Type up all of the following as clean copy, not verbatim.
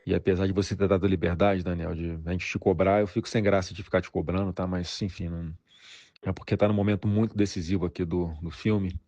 E apesar de você ter dado a liberdade, Daniel, de a gente te cobrar, eu fico sem graça de ficar te cobrando, tá? Mas, enfim, não... é porque tá num momento muito decisivo aqui do filme.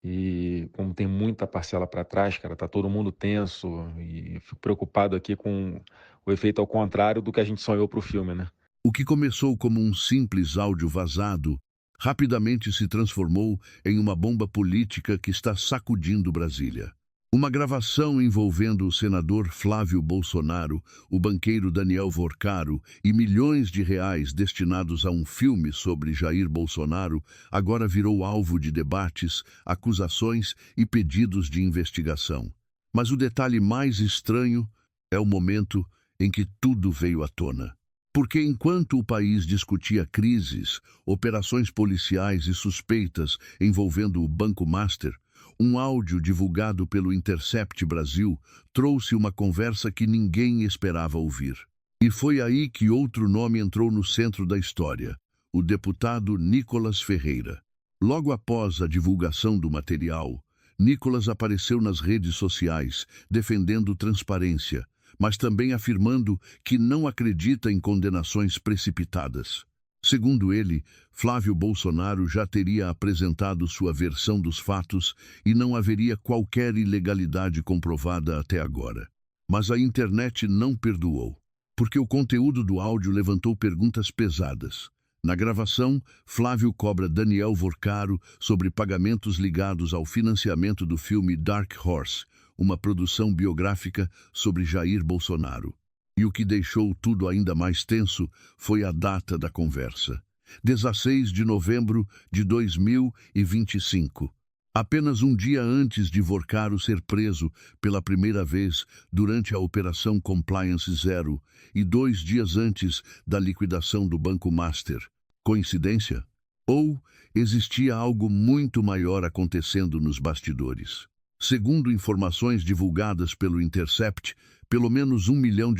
E como tem muita parcela para trás, cara, tá todo mundo tenso. E eu fico preocupado aqui com o efeito ao contrário do que a gente sonhou pro filme, né? O que começou como um simples áudio vazado, rapidamente se transformou em uma bomba política que está sacudindo Brasília. Uma gravação envolvendo o senador Flávio Bolsonaro, o banqueiro Daniel Vorcaro e milhões de reais destinados a um filme sobre Jair Bolsonaro agora virou alvo de debates, acusações e pedidos de investigação. Mas o detalhe mais estranho é o momento em que tudo veio à tona. Porque enquanto o país discutia crises, operações policiais e suspeitas envolvendo o Banco Master, um áudio divulgado pelo Intercept Brasil trouxe uma conversa que ninguém esperava ouvir. E foi aí que outro nome entrou no centro da história, o deputado Nicolas Ferreira. Logo após a divulgação do material, Nicolas apareceu nas redes sociais defendendo transparência, mas também afirmando que não acredita em condenações precipitadas. Segundo ele, Flávio Bolsonaro já teria apresentado sua versão dos fatos e não haveria qualquer ilegalidade comprovada até agora. Mas a internet não perdoou, porque o conteúdo do áudio levantou perguntas pesadas. Na gravação, Flávio cobra Daniel Vorcaro sobre pagamentos ligados ao financiamento do filme Dark Horse, uma produção biográfica sobre Jair Bolsonaro. E o que deixou tudo ainda mais tenso foi a data da conversa. 16 de novembro de 2025. Apenas um dia antes de Vorcaro ser preso pela primeira vez durante a Operação Compliance Zero e 2 dias antes da liquidação do Banco Master. Coincidência? Ou existia algo muito maior acontecendo nos bastidores? Segundo informações divulgadas pelo Intercept, pelo menos R$ 1 milhão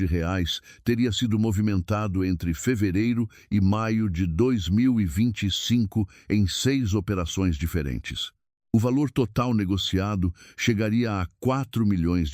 teria sido movimentado entre fevereiro e maio de 2025 em 6 operações diferentes. O valor total negociado chegaria a R$ 4 milhões.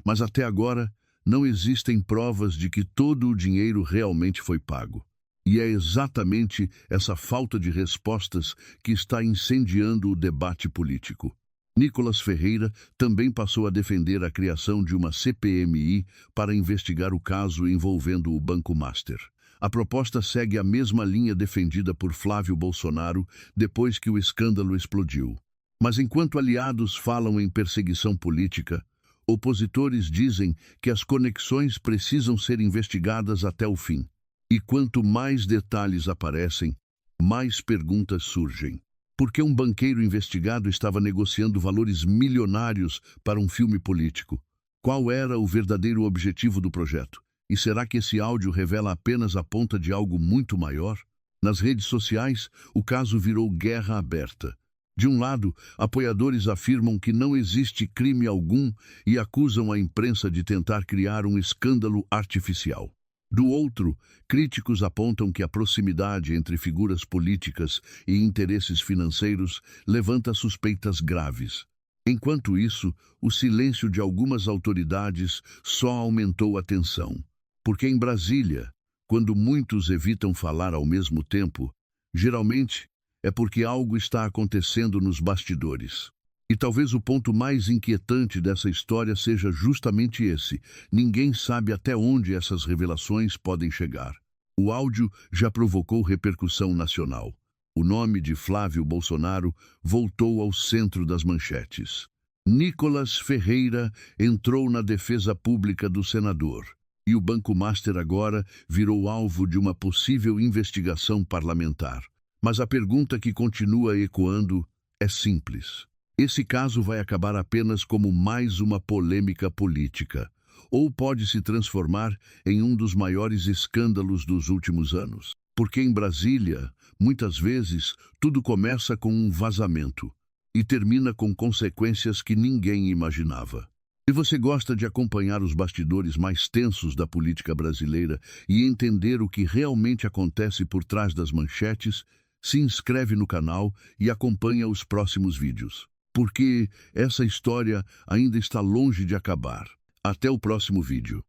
Mas até agora, não existem provas de que todo o dinheiro realmente foi pago. E é exatamente essa falta de respostas que está incendiando o debate político. Nicolas Ferreira também passou a defender a criação de uma CPMI para investigar o caso envolvendo o Banco Master. A proposta segue a mesma linha defendida por Flávio Bolsonaro depois que o escândalo explodiu. Mas enquanto aliados falam em perseguição política, opositores dizem que as conexões precisam ser investigadas até o fim. E quanto mais detalhes aparecem, mais perguntas surgem. Por que um banqueiro investigado estava negociando valores milionários para um filme político? Qual era o verdadeiro objetivo do projeto? E será que esse áudio revela apenas a ponta de algo muito maior? Nas redes sociais, o caso virou guerra aberta. De um lado, apoiadores afirmam que não existe crime algum e acusam a imprensa de tentar criar um escândalo artificial. Do outro, críticos apontam que a proximidade entre figuras políticas e interesses financeiros levanta suspeitas graves. Enquanto isso, o silêncio de algumas autoridades só aumentou a tensão. Porque em Brasília, quando muitos evitam falar ao mesmo tempo, geralmente é porque algo está acontecendo nos bastidores. E talvez o ponto mais inquietante dessa história seja justamente esse. Ninguém sabe até onde essas revelações podem chegar. O áudio já provocou repercussão nacional. O nome de Flávio Bolsonaro voltou ao centro das manchetes. Nicolas Ferreira entrou na defesa pública do senador. E o Banco Master agora virou alvo de uma possível investigação parlamentar. Mas a pergunta que continua ecoando é simples. Esse caso vai acabar apenas como mais uma polêmica política, ou pode se transformar em um dos maiores escândalos dos últimos anos. Porque em Brasília, muitas vezes, tudo começa com um vazamento e termina com consequências que ninguém imaginava. Se você gosta de acompanhar os bastidores mais tensos da política brasileira e entender o que realmente acontece por trás das manchetes, se inscreve no canal e acompanha os próximos vídeos. Porque essa história ainda está longe de acabar. Até o próximo vídeo.